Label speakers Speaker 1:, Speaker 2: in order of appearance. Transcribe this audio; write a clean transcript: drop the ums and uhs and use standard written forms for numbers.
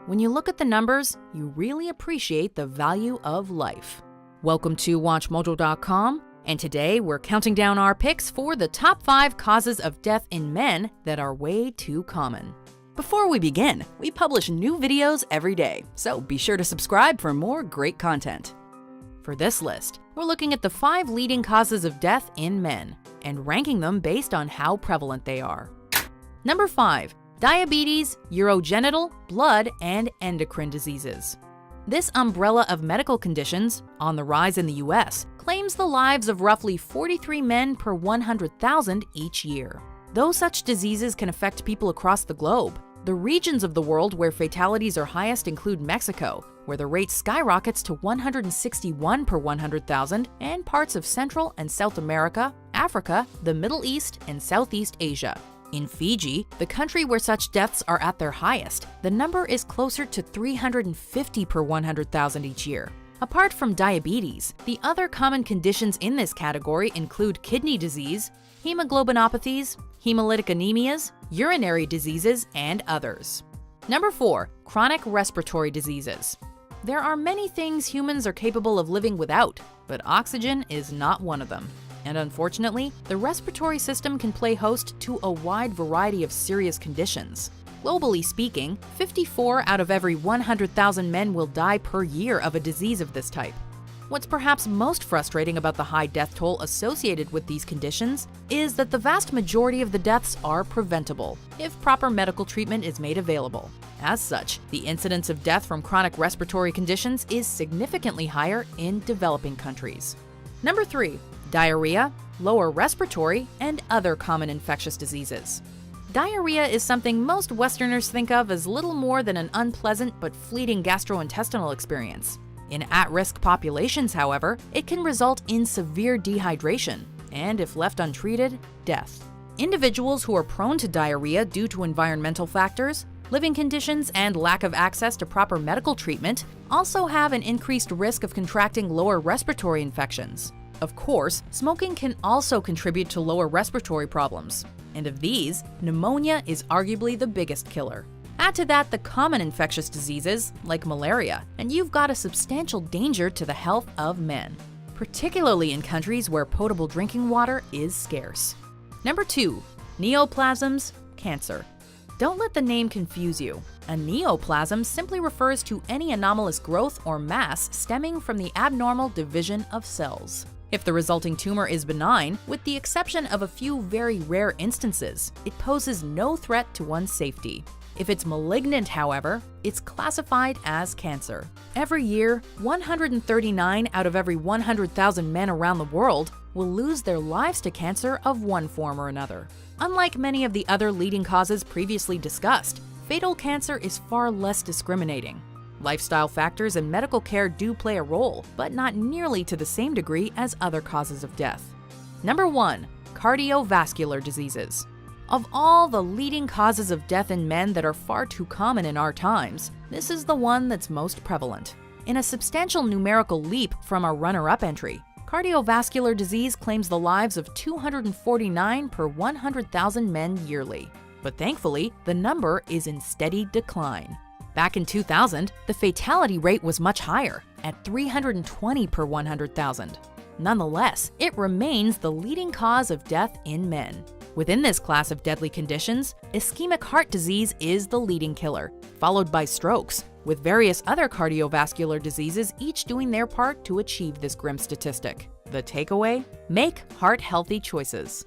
Speaker 1: When you look at the numbers, you really appreciate the value of life. Welcome to WatchMojo.com, and today we're counting down our picks for the top 5 causes of death in men that are way too common. Before we begin, we publish new videos every day, so be sure to subscribe for more great content. For this list, we're looking at the 5 leading causes of death in men and ranking them based on how prevalent they are. Number 5. Diabetes, urogenital, blood, and endocrine diseases. This umbrella of medical conditions, on the rise in the US, claims the lives of roughly 43 men per 100,000 each year. Though such diseases can affect people across the globe, the regions of the world where fatalities are highest include Mexico, where the rate skyrockets to 161 per 100,000, and parts of Central and South America, Africa, the Middle East, and Southeast Asia. In Fiji, the country where such deaths are at their highest, the number is closer to 350 per 100,000 each year. Apart from diabetes, the other common conditions in this category include kidney disease, hemoglobinopathies, hemolytic anemias, urinary diseases, and others. Number 4. Chronic respiratory diseases. There are many things humans are capable of living without, but oxygen is not one of them. And unfortunately, the respiratory system can play host to a wide variety of serious conditions. Globally speaking, 54 out of every 100,000 men will die per year of a disease of this type. What's perhaps most frustrating about the high death toll associated with these conditions is that the vast majority of the deaths are preventable if proper medical treatment is made available. As such, the incidence of death from chronic respiratory conditions is significantly higher in developing countries. Number 3. Diarrhea, lower respiratory, and other common infectious diseases. Diarrhea is something most Westerners think of as little more than an unpleasant but fleeting gastrointestinal experience. In at-risk populations, however, it can result in severe dehydration and, if left untreated, death. Individuals who are prone to diarrhea due to environmental factors, living conditions, and lack of access to proper medical treatment also have an increased risk of contracting lower respiratory infections. Of course, smoking can also contribute to lower respiratory problems, and of these, pneumonia is arguably the biggest killer. Add to that the common infectious diseases, like malaria, and you've got a substantial danger to the health of men, particularly in countries where potable drinking water is scarce. Number 2. Neoplasms, cancer. Don't let the name confuse you. A neoplasm simply refers to any anomalous growth or mass stemming from the abnormal division of cells. If the resulting tumor is benign, with the exception of a few very rare instances, it poses no threat to one's safety. If it's malignant, however, it's classified as cancer. Every year, 139 out of every 100,000 men around the world will lose their lives to cancer of one form or another. Unlike many of the other leading causes previously discussed, fatal cancer is far less discriminating. Lifestyle factors and medical care do play a role, but not nearly to the same degree as other causes of death. Number 1. Cardiovascular diseases. Of all the leading causes of death in men that are far too common in our times, this is the one that's most prevalent. In a substantial numerical leap from our runner-up entry, cardiovascular disease claims the lives of 249 per 100,000 men yearly. But thankfully, the number is in steady decline. Back in 2000, the fatality rate was much higher, at 320 per 100,000. Nonetheless, it remains the leading cause of death in men. Within this class of deadly conditions, ischemic heart disease is the leading killer, followed by strokes, with various other cardiovascular diseases each doing their part to achieve this grim statistic. The takeaway? Make heart-healthy choices.